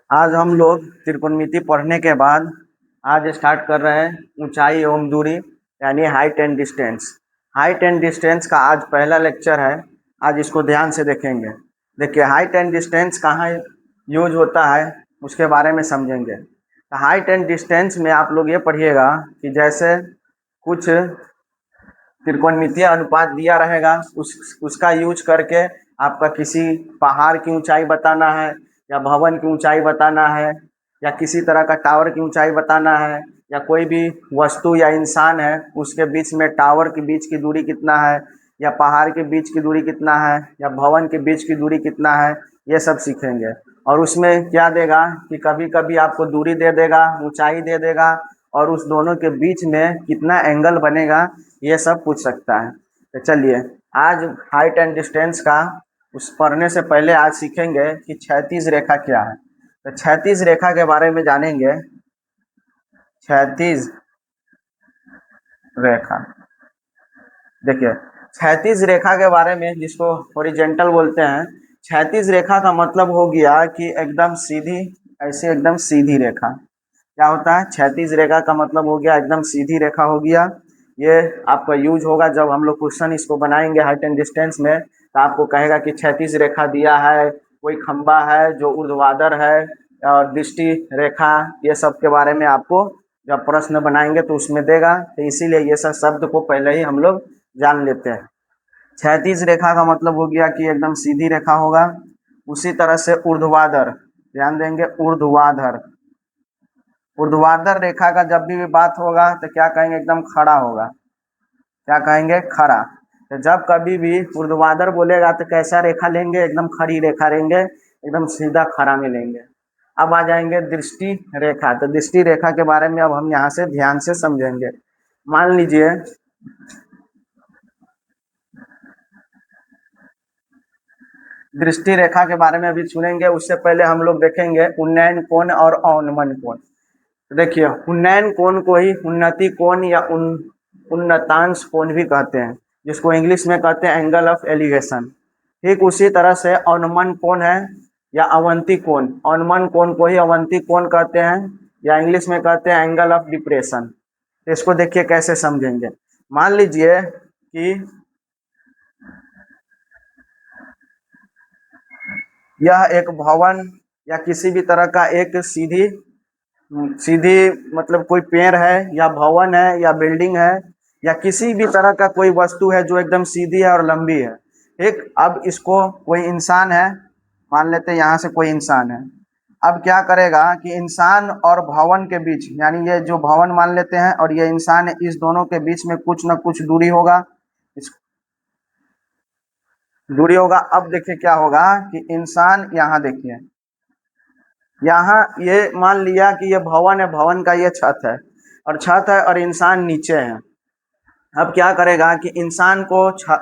आज हम लोग त्रिकोणमिति पढ़ने के बाद आज स्टार्ट कर रहे हैं ऊंचाई एवं दूरी यानी height and distance. Height and distance का आज पहला लेक्चर है। आज इसको ध्यान से देखेंगे। देखिए हाइट एंड डिस्टेंस कहाँ यूज होता है उसके बारे में समझेंगे। तो हाइट एंड डिस्टेंस में आप लोग ये पढ़िएगा कि जैसे कुछ त्रिकोणमितीय अनुपात दिया रहेगा उसका यूज करके आपका किसी पहाड़ की ऊंचाई बताना है या भवन की ऊंचाई बताना है या किसी तरह का टावर की ऊंचाई बताना है या कोई भी वस्तु या इंसान है उसके बीच में टावर के बीच की दूरी कितना है या पहाड़ के बीच की दूरी कितना है या भवन के बीच की दूरी कितना है, ये सब सीखेंगे। और उसमें क्या देगा कि कभी कभी आपको दूरी दे देगा, ऊंचाई दे देगा और उस दोनों के बीच में कितना एंगल बनेगा ये सब पूछ सकता है। तो चलिए आज हाइट एंड डिस्टेंस का उस पढ़ने से पहले आज सीखेंगे कि क्षैतिज रेखा क्या है। तो क्षैतिज रेखा के बारे में जानेंगे। क्षैतिज रेखा, देखिए क्षैतिज रेखा के बारे में जिसको हॉरिजॉन्टल बोलते हैं, क्षैतिज रेखा का मतलब हो गया कि एकदम सीधी, ऐसे एकदम सीधी रेखा। क्या होता है? क्षैतिज रेखा का मतलब हो गया एकदम सीधी रेखा हो गया। ये आपका यूज होगा जब हम लोग क्वेश्चन इसको बनाएंगे हाइट एंड डिस्टेंस में, तो आपको कहेगा कि क्षैतिज रेखा दिया है, कोई खंबा है जो ऊर्ध्वाधर है और दृष्टि रेखा, ये सब के बारे में आपको जब प्रश्न बनाएंगे तो उसमें देगा। तो इसीलिए ये सब शब्द को पहले ही हम लोग जान लेते हैं। क्षैतिज रेखा का मतलब हो गया कि एकदम सीधी रेखा होगा। उसी तरह से ऊर्ध्वाधर, ध्यान देंगे, ऊर्ध्वाधर, ऊर्ध्वाधर रेखा का जब भी बात होगा तो क्या कहेंगे? एकदम खड़ा होगा। क्या कहेंगे? खड़ा। तो जब कभी भी ऊर्ध्वाधर बोलेगा तो कैसा रेखा लेंगे? एकदम खड़ी रेखा लेंगे, एकदम सीधा खड़ा में लेंगे। अब आ जाएंगे दृष्टि रेखा। तो दृष्टि रेखा के बारे में अब हम यहाँ से ध्यान से समझेंगे। मान लीजिए दृष्टि रेखा के बारे में अभी सुनेंगे, उससे पहले हम लोग देखेंगे उन्नयन कोण और अवनमन कोण। तो देखिए उन्नयन कोण को ही उन्नति कोण या उन्नतांश कोण भी कहते हैं, जिसको इंग्लिश में कहते हैं एंगल ऑफ एलिवेशन। ठीक उसी तरह से अवनमन कोण है या अवंती कोण, अवनमन कोण को ही अवंती कोण कहते हैं या इंग्लिश में कहते हैं एंगल ऑफ डिप्रेशन। इसको देखिए कैसे समझेंगे। मान लीजिए कि यह एक भवन या किसी भी तरह का एक सीधी सीधी मतलब कोई पेड़ है या भवन है या बिल्डिंग है या किसी भी तरह का कोई वस्तु है जो एकदम सीधी है और लंबी है। ठीक, अब इसको कोई इंसान है, मान लेते हैं यहाँ से कोई इंसान है। अब क्या करेगा कि इंसान और भवन के बीच, यानी ये जो भवन मान लेते हैं और ये इंसान है, इस दोनों के बीच में कुछ ना कुछ दूरी होगा। इस दूरी होगा। अब देखिए क्या होगा कि इंसान, यहाँ देखिए, यहाँ ये मान लिया कि ये भवन है, भवन का ये छत है और छत है और इंसान नीचे है। अब क्या करेगा कि इंसान को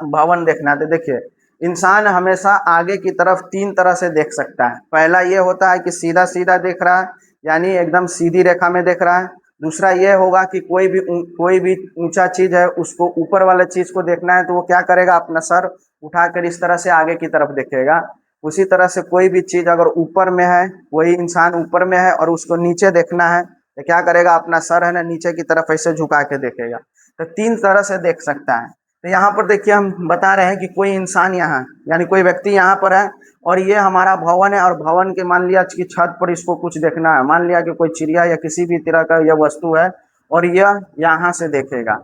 भवन देखना है। तो देखिए इंसान हमेशा आगे की तरफ तीन तरह से देख सकता है। पहला ये होता है कि सीधा सीधा देख रहा है, यानी एकदम सीधी रेखा में देख रहा है। दूसरा ये होगा कि कोई भी ऊंचा चीज है उसको, ऊपर वाले चीज को देखना है, तो वो क्या करेगा? अपना सर उठाकर इस तरह से आगे की तरफ देखेगा। उसी तरह से कोई भी चीज अगर ऊपर में है, वही इंसान ऊपर में है और उसको नीचे देखना है, तो क्या करेगा? अपना सर है ना नीचे की तरफ ऐसे झुका के देखेगा। तो तीन तरह से देख सकता है। तो यहाँ पर देखिए हम बता रहे हैं कि कोई इंसान यहाँ, यानी कोई व्यक्ति यहाँ पर है और ये हमारा भवन है और भवन के मान लिया कि छत पर इसको कुछ देखना है। मान लिया कि कोई चिड़िया या किसी भी तरह का यह वस्तु है और यह यहाँ से देखेगा।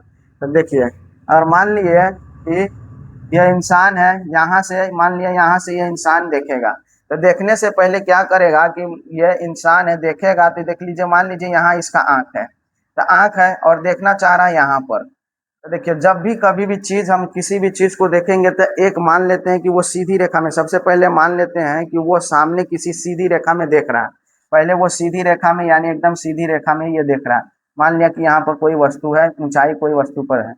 तो देखिए, और मान लिए कि यह इंसान है, यहाँ से मान लिया यहाँ से यह इंसान देखेगा। तो देखने से पहले क्या करेगा कि यह इंसान है, देखेगा तो देख लीजिए, मान लीजिए यहाँ इसका आँख है, तो आँख है और देखना चाह रहा है यहाँ पर। तो देखिए जब भी कभी भी चीज, हम किसी भी चीज को देखेंगे तो एक मान लेते हैं कि वो सीधी रेखा में, सबसे पहले मान लेते हैं कि वो सामने किसी सीधी रेखा में देख रहा है। पहले वो सीधी रेखा में, यानी एकदम सीधी रेखा में ये देख रहा है। मान लिया कि यहाँ पर कोई वस्तु है, ऊंचाई कोई वस्तु पर है।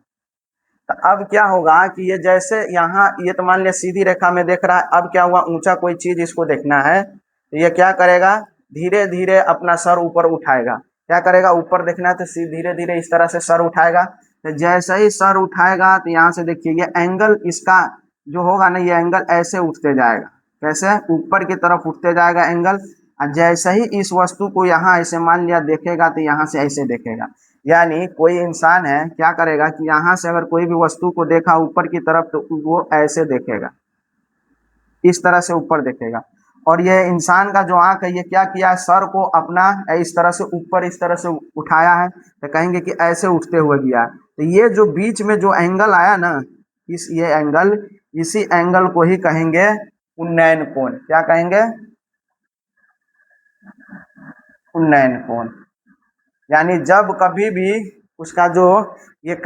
तो अब क्या होगा कि ये जैसे यहाँ, ये तो मान लिया सीधी रेखा में देख रहा है, अब क्या हुआ? ऊंचा कोई चीज इसको देखना है तो ये क्या करेगा? धीरे धीरे अपना सर ऊपर उठाएगा। क्या करेगा? ऊपर देखना है तो धीरे धीरे इस तरह से सर उठाएगा। तो जैसे ही सर उठाएगा तो यहाँ से देखिए ये एंगल इसका जो होगा ना, ये एंगल ऐसे उठते जाएगा। कैसे? ऊपर की तरफ उठते जाएगा एंगल। जैसे ही इस वस्तु को यहाँ ऐसे मान लिया देखेगा तो यहाँ से ऐसे देखेगा। यानी कोई इंसान है क्या करेगा कि यहाँ से अगर कोई भी वस्तु को देखा ऊपर की तरफ तो वो ऐसे देखेगा, इस तरह से ऊपर देखेगा। और ये इंसान का जो आंख है ये क्या किया है, सर को अपना इस तरह से ऊपर इस तरह से उठाया है, तो कहेंगे कि ऐसे उठते हुए गया है। तो ये जो बीच में जो एंगल आया ना, ये एंगल, इसी एंगल को ही कहेंगे उन्नयन कोण। क्या कहेंगे? उन्नयन कोण। यानी जब कभी भी उसका जो ये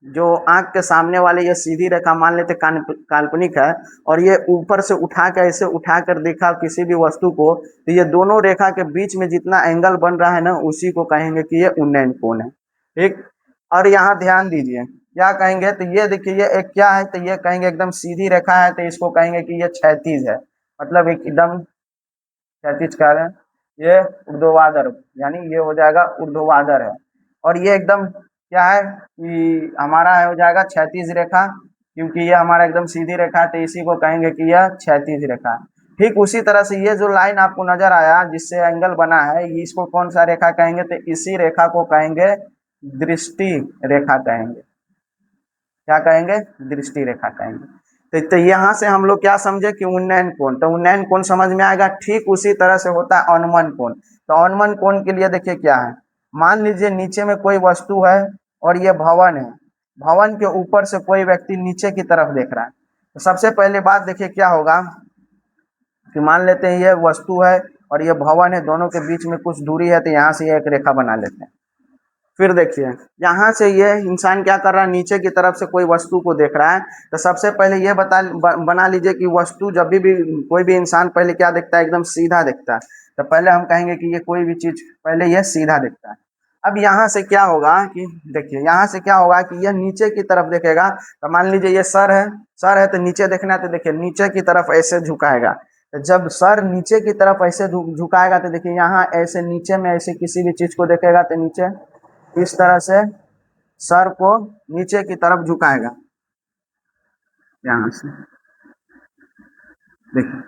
जो आंख के सामने वाले ये सीधी रेखा मान लेते काल्पनिक है, और ये ऊपर से उठा के ऐसे उठा कर देखा किसी भी वस्तु को, तो ये दोनों रेखा के बीच में जितना एंगल बन रहा है ना, उसी को कहेंगे कि ये उन्नयन कोण है। ठीक। और यहाँ ध्यान दीजिए क्या कहेंगे, तो ये देखिए ये एक क्या है, तो ये कहेंगे एकदम सीधी रेखा है, तो इसको कहेंगे कि ये क्षैतिज है, मतलब एकदम क्षैतिज कह रहे हैं। ये ऊर्ध्वाधर, यानी ये हो जाएगा ऊर्ध्वाधर है। और ये एकदम क्या है कि हमारा हो जाएगा क्षैतिज रेखा, क्योंकि ये हमारा एकदम सीधी रेखा है, तो इसी को कहेंगे कि यह क्षैतिज रेखा है। ठीक उसी तरह से ये जो लाइन आपको नजर आया जिससे एंगल बना है, इसको कौन सा रेखा कहेंगे, तो इसी रेखा को कहेंगे दृष्टि रेखा कहेंगे। क्या कहेंगे? दृष्टि रेखा कहेंगे। तो यहाँ से हम लोग क्या समझे कि उन्नयन कोण, तो उन्नयन कोण समझ में आएगा। ठीक उसी तरह से होता है अवनमन कोण। तो अवनमन कोण के लिए देखिए क्या है, मान लीजिए नीचे में कोई वस्तु है और ये भवन है, भवन के ऊपर से कोई व्यक्ति नीचे की तरफ देख रहा है। तो सबसे पहले बात देखिए क्या होगा कि मान लेते हैं ये वस्तु है और ये भवन है, दोनों के बीच में कुछ दूरी है, तो यहाँ से ये एक रेखा बना लेते हैं। फिर देखिए यहाँ से ये इंसान क्या कर रहा है, नीचे की तरफ से कोई वस्तु को देख रहा है। तो सबसे पहले ये बना लीजिए कि वस्तु जब भी कोई भी इंसान पहले क्या देखता है, एकदम सीधा देखता है। तो पहले हम कहेंगे कि ये कोई भी चीज पहले ये सीधा दिखता है। अब यहाँ से क्या होगा कि देखिए यहाँ से क्या होगा कि यह नीचे की तरफ देखेगा। तो मान लीजिए ये सर है, सर है तो नीचे देखना है, तो देखिए नीचे की तरफ ऐसे झुकाएगा। तो जब सर नीचे की तरफ ऐसे झुकाएगा तो देखिए यहाँ ऐसे नीचे में ऐसे किसी भी चीज को देखेगा तो नीचे इस तरह से सर को नीचे की तरफ झुकाएगा। यहाँ से देखिए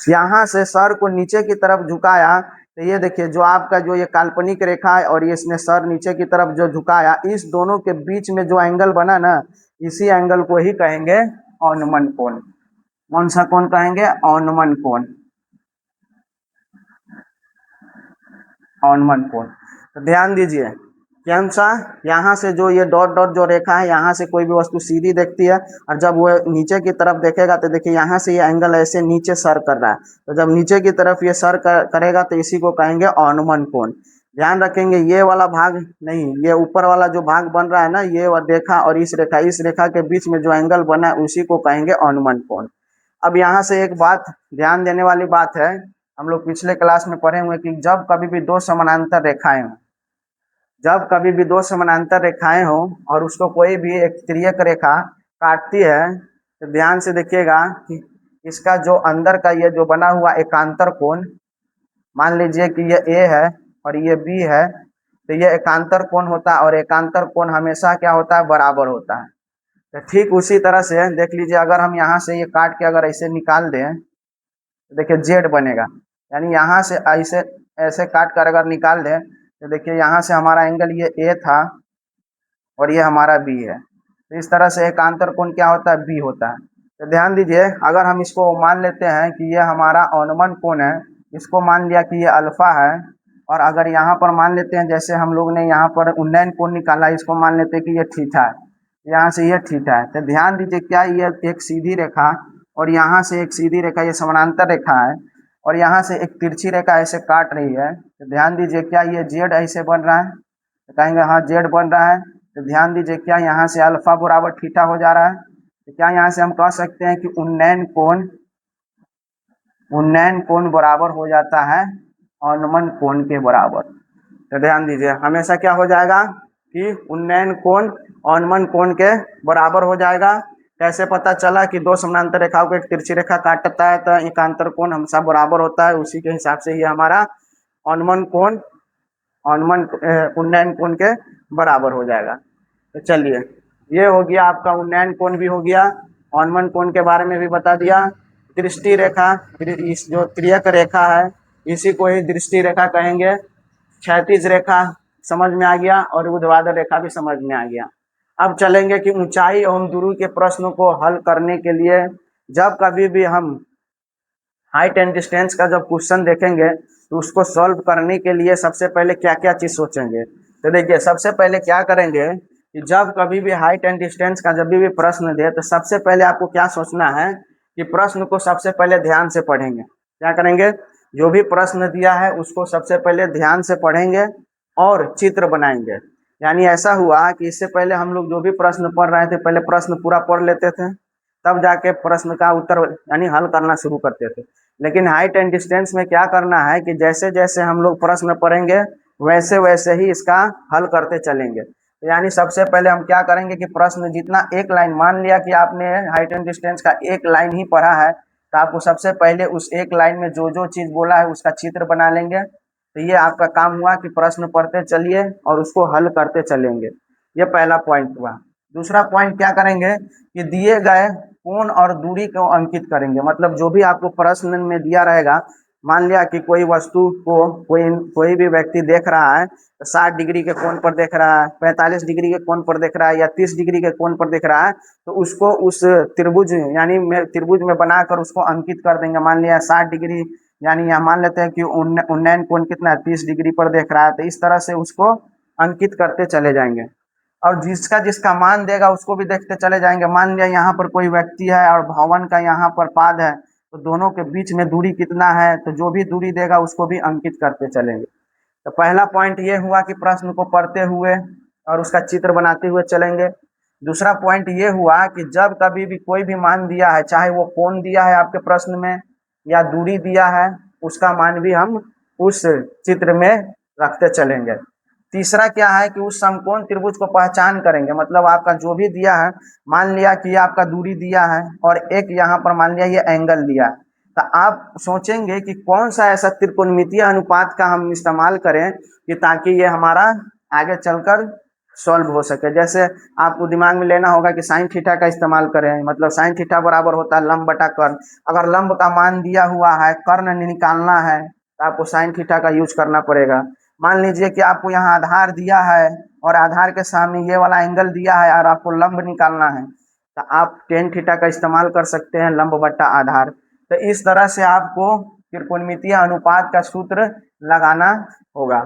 यहाँ से सर को नीचे की तरफ झुकाया, तो ये देखिए जो आपका जो ये काल्पनिक रेखा है और ये इसने सर नीचे की तरफ जो झुकाया, इस दोनों के बीच में जो एंगल बना ना, इसी एंगल को ही कहेंगे अवनमन कोण। कौन सा कोण कहेंगे? अवनमन कोण। अवनमन कोण। तो ध्यान दीजिए कौन सा, यहाँ से जो ये डॉट डॉट जो रेखा है, यहाँ से कोई भी वस्तु सीधी देखती है, और जब वो नीचे की तरफ देखेगा तो देखिए यहाँ से ये एंगल ऐसे नीचे सर कर रहा है। तो जब नीचे की तरफ ये सर करेगा तो इसी को कहेंगे अवनमन कोण। ध्यान रखेंगे ये वाला भाग नहीं, ये ऊपर वाला जो भाग बन रहा है ना, ये रेखा और इस रेखा के बीच में जो एंगल बना है उसी को कहेंगे अवनमन कोण। अब यहाँ से एक बात ध्यान देने वाली बात है, हम लोग पिछले क्लास में पढ़े हुए कि जब कभी भी दो समानांतर रेखाएं हों, जब कभी भी दो समानांतर रेखाएं हो और उसको कोई भी एक तिर्यक रेखा काटती है, तो ध्यान से देखिएगा कि इसका जो अंदर का ये जो बना हुआ एकांतर कोण, मान लीजिए कि ये ए है और ये बी है, तो ये एकांतर कोण होता है, और एकांतर कोण हमेशा क्या होता है? बराबर होता है। तो ठीक उसी तरह से देख लीजिए, अगर हम यहाँ से ये काट के अगर ऐसे निकाल दें तो देखिए जेड बनेगा। यानी यहाँ से ऐसे ऐसे काट कर अगर निकाल दें तो देखिए यहाँ से हमारा एंगल ये ए था और ये हमारा बी है। तो इस तरह से एकांतर कोण क्या होता है? बी होता है। तो ध्यान दीजिए अगर हम इसको मान लेते हैं कि ये हमारा अवनमन कोण है, इसको मान लिया कि ये अल्फा है, और अगर यहाँ पर मान लेते हैं जैसे हम लोग ने यहाँ पर उन्नयन कोण निकाला, इसको मान लेते हैं कि ये थीटा है, यहाँ से ये थीटा है। तो ध्यान दीजिए क्या ये एक सीधी रेखा और यहाँ से एक सीधी रेखा, ये समानांतर रेखा है, और यहाँ से एक तिरछी रेखा ऐसे काट रही है। तो ध्यान दीजिए क्या ये जेड ऐसे बन रहा है? तो कहेंगे हाँ जेड बन रहा है। तो ध्यान दीजिए क्या यहाँ से अल्फा बराबर थीटा हो जा रहा है। तो क्या यहाँ से हम कह सकते हैं कि उन्नयन कोण बराबर हो जाता है अवनमन कोण के बराबर। तो ध्यान दीजिए हमेशा क्या हो जाएगा कि उन्नयन कोण अवनमन कोण के बराबर हो जाएगा। कैसे पता चला कि दो समानांतर रेखाओं को एक तिरछी रेखा काटता है तो एकांतर कोण हमेशा बराबर होता है, उसी के हिसाब से ही हमारा अवनमन कोण उन्नयन कोण के बराबर हो जाएगा। तो चलिए ये हो गया आपका उन्नयन कोण भी हो गया, अवनमन कोण के बारे में भी बता दिया। दृष्टि रेखा, इस जो तिर्यक रेखा है इसी को ही दृष्टि रेखा कहेंगे। क्षैतिज रेखा समझ में आ गया और ऊर्ध्वाधर रेखा भी समझ में आ गया। अब चलेंगे कि ऊंचाई एवं दूरी के प्रश्न को हल करने के लिए जब कभी भी हम हाइट एंड डिस्टेंस का जब क्वेश्चन देखेंगे तो उसको सॉल्व करने के लिए सबसे पहले क्या क्या चीज सोचेंगे। तो देखिए सबसे पहले क्या करेंगे कि जब कभी भी हाइट एंड डिस्टेंस का जब भी प्रश्न दे तो सबसे पहले आपको क्या सोचना है कि प्रश्न को सबसे पहले ध्यान से पढ़ेंगे। क्या करेंगे, जो भी प्रश्न दिया है उसको सबसे पहले ध्यान से पढ़ेंगे और चित्र बनाएंगे। यानी ऐसा हुआ कि इससे पहले हम लोग जो भी प्रश्न पढ़ रहे थे पहले प्रश्न पूरा पढ़ लेते थे, तब जाके प्रश्न का उत्तर यानी हल करना शुरू करते थे। लेकिन हाइट एंड डिस्टेंस में क्या करना है कि जैसे जैसे हम लोग प्रश्न पढ़ेंगे वैसे वैसे ही इसका हल करते चलेंगे। तो यानी सबसे पहले हम क्या करेंगे कि प्रश्न जितना एक लाइन, मान लिया कि आपने हाइट एंड डिस्टेंस का एक लाइन ही पढ़ा है तो आपको सबसे पहले उस एक लाइन में जो जो चीज बोला है उसका चित्र बना लेंगे। तो ये आपका काम हुआ कि प्रश्न पढ़ते चलिए और उसको हल करते चलेंगे। ये पहला पॉइंट हुआ। दूसरा पॉइंट क्या करेंगे कि दिए गए कोण और दूरी को अंकित करेंगे। मतलब जो भी आपको प्रश्न में दिया रहेगा, मान लिया कि कोई वस्तु को कोई कोई भी व्यक्ति देख रहा है तो 60 डिग्री के कोण पर देख रहा है, 45 डिग्री के कोण पर देख रहा है या 30 डिग्री के कोण पर देख रहा है, तो उसको उस त्रिभुज यानी त्रिभुज में बनाकर उसको अंकित कर देंगे। मान लिया 60 डिग्री, यानी यहाँ मान लेते हैं कि उन्नयन कोण कितना है, 30 डिग्री पर देख रहा है, तो इस तरह से उसको अंकित करते चले जाएंगे और जिसका जिसका मान देगा उसको भी देखते चले जाएंगे। मान लिया यहाँ पर कोई व्यक्ति है और भवन का यहाँ पर पाद है, तो दोनों के बीच में दूरी कितना है, तो जो भी दूरी देगा उसको भी अंकित करते चलेंगे। तो पहला पॉइंट ये हुआ कि प्रश्न को पढ़ते हुए और उसका चित्र बनाते हुए चलेंगे। दूसरा पॉइंट ये हुआ कि जब कभी भी कोई भी मान दिया है, चाहे वो कोण दिया है आपके प्रश्न में या दूरी दिया है, उसका मान भी हम उस चित्र में रखते चलेंगे। तीसरा क्या है कि उस समकोण त्रिभुज को पहचान करेंगे। मतलब आपका जो भी दिया है, मान लिया कि आपका दूरी दिया है और एक यहाँ पर मान लिया ये एंगल दिया है, तो आप सोचेंगे कि कौन सा ऐसा त्रिकोणमितीय अनुपात का हम इस्तेमाल करें कि ताकि ये हमारा आगे चलकर सॉल्व हो सके। जैसे आपको दिमाग में लेना होगा कि साइन थीटा का इस्तेमाल करें। मतलब साइन थीटा बराबर होता है लंब बटा कर्ण। अगर लंब का मान दिया हुआ है, कर्ण निकालना है, तो आपको साइन थीटा का यूज करना पड़ेगा। मान लीजिए कि आपको यहाँ आधार दिया है और आधार के सामने ये वाला एंगल दिया है और आपको लंब निकालना है, तो आप टेन थीटा का इस्तेमाल कर सकते हैं, लंब बट्टा आधार। तो इस तरह से आपको त्रिकोणमितीय अनुपात का सूत्र लगाना होगा।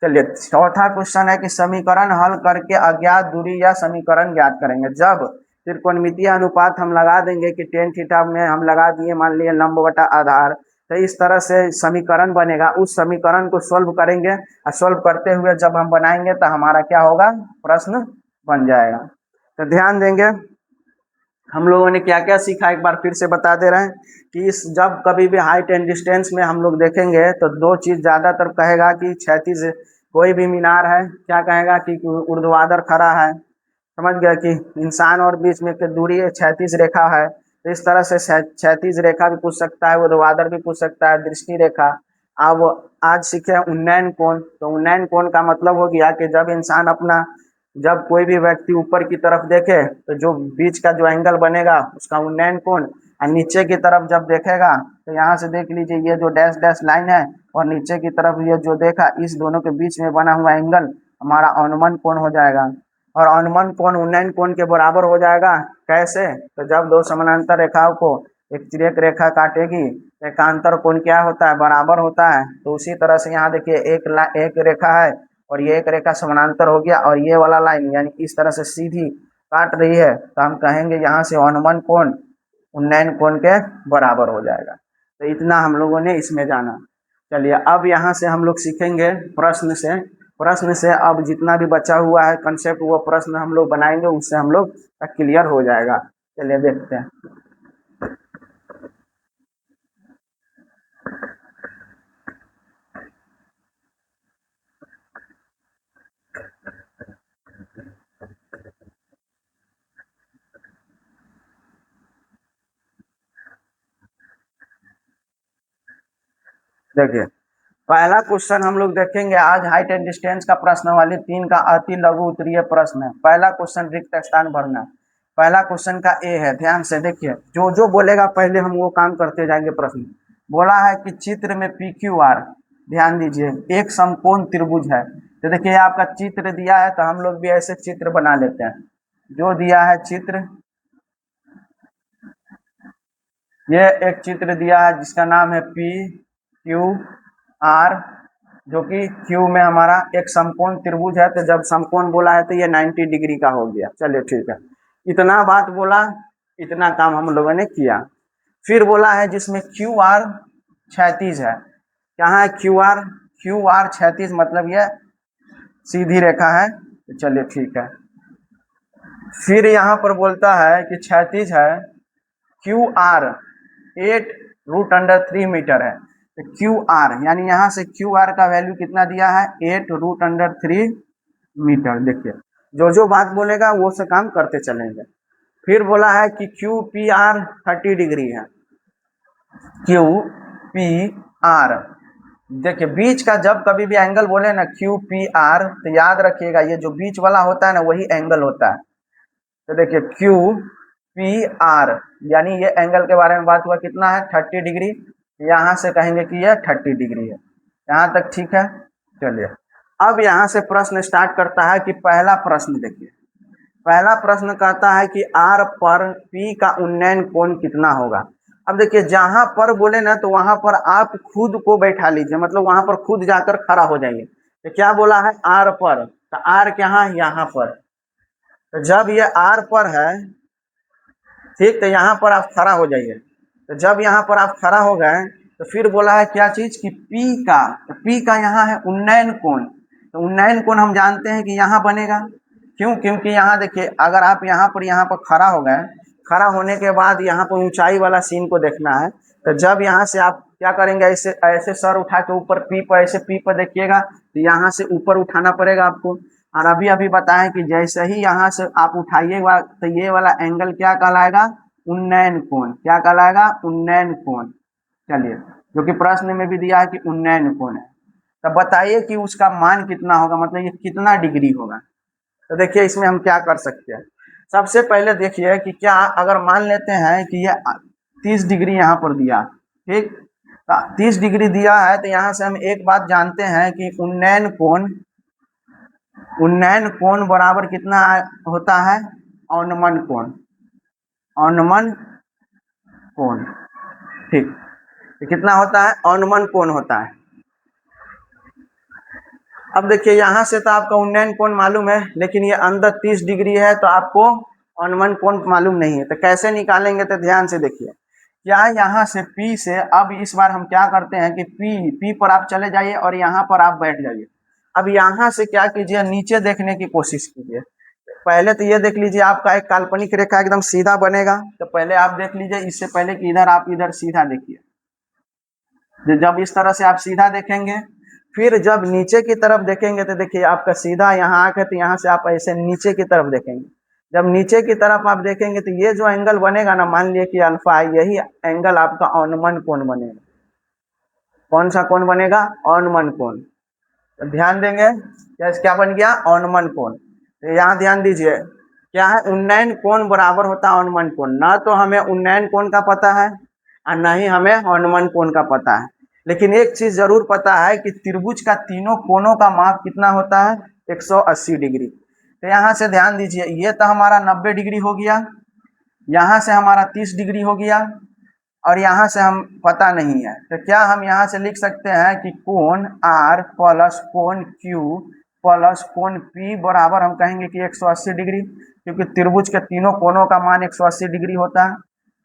चलिए चौथा क्वेश्चन है कि समीकरण हल करके अज्ञात दूरी या समीकरण ज्ञात करेंगे। जब त्रिकोणमितीय अनुपात हम लगा देंगे कि टेन थीटा में हम लगा दिए मान लिए लंब बटा आधार, तो इस तरह से समीकरण बनेगा। उस समीकरण को सोल्व करेंगे और सोल्व करते हुए जब हम बनाएंगे तो हमारा क्या होगा, प्रश्न बन जाएगा। तो ध्यान देंगे हम लोगों ने क्या क्या सीखा, एक बार फिर से बता दे रहे हैं कि इस जब कभी भी हाइट एंड डिस्टेंस में हम लोग देखेंगे तो दो चीज ज्यादातर कहेगा कि क्षैतिज कोई भी मीनार है, क्या कहेगा कि ऊर्ध्वाधर खड़ा है, समझ गया कि इंसान और बीच में की दूरी क्षैतिज रेखा है। तो इस तरह से क्षैतिज रेखा भी पूछ सकता है, ऊर्ध्वाधर भी पूछ सकता है, दृष्टि रेखा। अब आज सीखे उन्नयन कोण। तो उन्नयन कोण का मतलब हो गया कि जब इंसान अपना, जब कोई भी व्यक्ति ऊपर की तरफ देखे तो जो बीच का जो एंगल बनेगा उसका उन्नयन कोण, और नीचे की तरफ जब देखेगा तो यहाँ से देख लीजिए ये जो डैश डैश लाइन है और नीचे की तरफ ये जो देखा, इस दोनों के बीच में बना हुआ एंगल हमारा अनुमान कोण हो जाएगा। और अनुमान कोण उन्नयन कोण के बराबर हो जाएगा। कैसे, तो जब दो समानांतर रेखाओं को एक तिर्यक रेखा काटेगी, एकांतर कोण क्या होता है, बराबर होता है। तो उसी तरह से यहाँ देखिए एक रेखा है और ये एक रेखा समानांतर हो गया और ये वाला लाइन यानी इस तरह से सीधी काट रही है, तो हम कहेंगे यहाँ से अनुमान कोण उन्नयन कोण के बराबर हो जाएगा। तो इतना हम लोगों ने इसमें जाना। चलिए अब यहाँ से हम लोग सीखेंगे प्रश्न से अब जितना भी बचा हुआ है कंसेप्ट वो प्रश्न हम लोग बनाएंगे, उससे हम लोग क्लियर हो जाएगा। चलिए देखते हैं। देखिए पहला क्वेश्चन हम लोग देखेंगे आज हाइट एंड डिस्टेंस का प्रश्न वाली 3 का अति लघु उत्तरीय प्रश्न है। पहला क्वेश्चन रिक्त स्थान भरना। पहला क्वेश्चन का ए है, ध्यान से देखिए, जो जो बोलेगा पहले हम वो काम करते जाएंगे। प्रश्न बोला है कि चित्र में पी क्यू आर, ध्यान दीजिए, एक समकोण त्रिभुज है। तो देखिए आपका चित्र दिया है, तो हम लोग भी ऐसे चित्र बना लेते हैं। जो दिया है चित्र, ये एक चित्र दिया है जिसका नाम है पी क्यू आर, जो कि क्यू में हमारा एक समकोण त्रिभुज है। तो जब समकोण बोला है तो ये 90 डिग्री का हो गया। चलिए ठीक है, इतना बात बोला, इतना काम हम लोगों ने किया। फिर बोला है जिसमें क्यू आर क्षैतिज है। कहाँ है क्यू आर? क्यू आर क्षैतिज मतलब ये सीधी रेखा है। तो चलिए ठीक है, फिर यहाँ पर बोलता है कि क्षैतिज है क्यू आर 8√3 मीटर है। तो क्यू आर यानी यहाँ से क्यू आर का वैल्यू कितना दिया है? 8√3 मीटर। देखिए जो जो बात बोलेगा वो से काम करते चलेंगे। फिर बोला है कि क्यू पी आर 30 डिग्री है। क्यू पी आर, देखिए बीच का जब कभी भी एंगल बोले ना क्यू पी आर, तो याद रखिएगा ये जो बीच वाला होता है ना वही एंगल होता है। तो देखिए क्यू पी आर यानी ये एंगल के बारे में बात हुआ, कितना है? 30 डिग्री। यहाँ से कहेंगे कि ये 30 डिग्री है। यहाँ तक ठीक है। चलिए अब यहाँ से प्रश्न स्टार्ट करता है कि पहला प्रश्न देखिए, पहला प्रश्न कहता है कि आर पर पी का उन्नयन कोण कितना होगा। अब देखिए जहां पर बोले ना तो वहां पर आप खुद को बैठा लीजिए, मतलब वहां पर खुद जाकर खड़ा हो जाइए। तो क्या बोला है? आर पर, तो आर कहाँ? यहाँ पर। तो जब ये आर पर है, ठीक, तो यहाँ पर आप खड़ा हो जाइए। तो जब यहाँ पर आप खड़ा हो गए तो फिर बोला है क्या चीज कि पी का, तो पी का यहाँ है उन्नयन कोण। तो उन्नयन कोण हम जानते हैं कि यहाँ बनेगा। क्यों? क्योंकि यहाँ देखिए अगर आप यहाँ पर खड़ा हो गए, खड़ा होने के बाद यहाँ पर ऊंचाई वाला सीन को देखना है। तो जब यहाँ से आप क्या करेंगे, ऐसे ऐसे सर उठा के ऊपर पी पर, ऐसे पी पर देखिएगा, तो यहाँ से ऊपर उठाना पड़ेगा आपको। और अभी अभी बताएं कि जैसे ही यहाँ से आप उठाइएगा तो ये वाला एंगल क्या कहलाएगा? उन्नयन कोण। क्या कहलाएगा? उन्नयन कोण। चलिए, जो कि प्रश्न में भी दिया है कि उन्नयन कोण है। तो बताइए कि उसका मान कितना होगा, मतलब ये कितना डिग्री होगा। तो देखिए इसमें हम क्या कर सकते हैं। सबसे पहले देखिए कि क्या अगर मान लेते हैं कि ये 30 डिग्री यहाँ पर दिया, ठीक, तो 30 डिग्री दिया है, तो यहाँ से हम एक बात जानते हैं कि उन्नयन कोण बराबर कितना होता है? अवनमन कोण। अवनमन कोण, ठीक, तो कितना होता है? अवनमन कोण होता है। अब देखिए यहाँ से तो आपका उन्नयन कोण मालूम है, लेकिन ये अंदर 30 डिग्री है, तो आपको अवनमन कोण मालूम नहीं है। तो कैसे निकालेंगे? तो ध्यान से देखिए, क्या यहाँ से P से, अब इस बार हम क्या करते हैं कि P पर आप चले जाइए और यहाँ पर आप बैठ जाइए। अब यहाँ से क्या कीजिए, नीचे देखने की कोशिश कीजिए। पहले तो ये देख लीजिए आपका एक काल्पनिक रेखा एकदम सीधा बनेगा। तो पहले आप देख लीजिए, इससे पहले कि इधर आप इधर सीधा देखिए। जब इस तरह से आप सीधा देखेंगे, फिर जब नीचे की तरफ देखेंगे तो देखिए आपका सीधा यहाँ आके, तो यहाँ से आप ऐसे नीचे की तरफ देखेंगे। जब नीचे की तरफ आप देखेंगे तो ये जो एंगल बनेगा ना, मान लिया कि अल्फा, यही एंगल आपका अवनमन कोण बनेगा। कौन सा कोण बनेगा? अवनमन कोण। तो ध्यान देंगे, क्या बन गया? अवनमन कोण। तो यहाँ ध्यान दीजिए, क्या है? उन्नयन कोण बराबर होता है अवनमन कोण। ना तो हमें उन्नयन कोण का पता है और ना ही हमें अवनमन कोण का पता है, लेकिन एक चीज जरूर पता है कि त्रिभुज का तीनों कोणों का माप कितना होता है? 180 डिग्री। तो यहाँ से ध्यान दीजिए, ये तो हमारा 90 डिग्री हो गया, यहाँ से हमारा 30 डिग्री हो गया, और यहाँ से हम पता नहीं है। तो क्या हम यहाँ से लिख सकते हैं कि कोण R प्लस कोण Q प्लस कोण P बराबर हम कहेंगे कि 180 डिग्री, क्योंकि त्रिभुज के तीनों कोणों का मान 180 डिग्री होता है।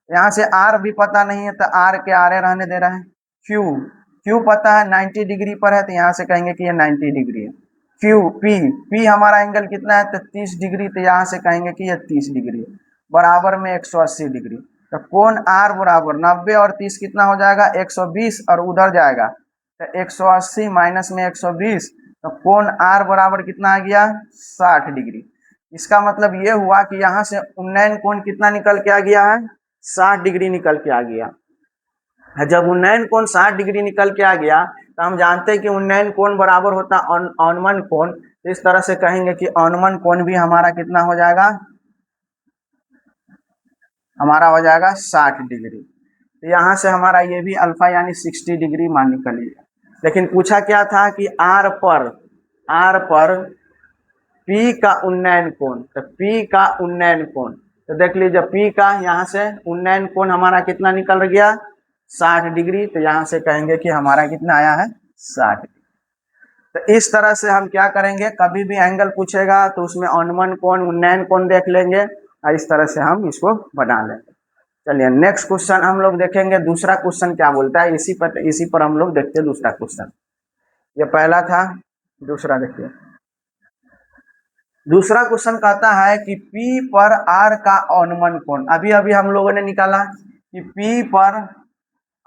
यहाँ से R भी पता नहीं है, तो R के आरे रहने दे रहे हैं। Q पता है 90 डिग्री पर है, तो यहाँ से कहेंगे कि ये 90 डिग्री है। P हमारा एंगल कितना है? तो 30 डिग्री, तो यहाँ से कहेंगे कि ये 30 डिग्री बराबर में 180 डिग्री। तो कोण R बराबर 90 और 30 कितना हो जाएगा? 120, और उधर जाएगा तो 180 माइनस में 120, तो कोण R बराबर कितना आ गया? 60 डिग्री। इसका मतलब ये हुआ कि यहाँ से उन्नयन कोण कितना निकल के आ गया है? 60 डिग्री निकल के आ गया। जब उन्नयन कोण 60 डिग्री निकल के आ गया, तो हम जानते हैं कि उन्नयन कोण बराबर होता है अवनमन कोण। तो इस तरह से कहेंगे कि अवनमन कोण भी हमारा कितना हो जाएगा? हमारा हो जाएगा 60 डिग्री। तो यहाँ से हमारा ये भी अल्फा यानी 60 डिग्री मान निकलिएगा। लेकिन पूछा क्या था कि आर पर पी का उन्नयन कोण, तो पी का उन्नयन कोण, तो देख लीजिए पी का यहाँ से उन्नयन कोण हमारा कितना निकल गया 60 डिग्री। तो यहाँ से कहेंगे कि हमारा कितना आया है 60। तो इस तरह से हम क्या करेंगे, कभी भी एंगल पूछेगा तो उसमें अनुमान कोण उन्नयन कोण देख लेंगे और इस तरह से हम इसको बना लेंगे। चलिए नेक्स्ट क्वेश्चन हम लोग देखेंगे, दूसरा क्वेश्चन क्या बोलता है, इसी पर हम लोग देखते हैं दूसरा क्वेश्चन। ये पहला था, दूसरा देखिए। दूसरा क्वेश्चन कहता है कि P पर R का अनुमान कोण, अभी अभी हम लोगों ने निकाला कि P पर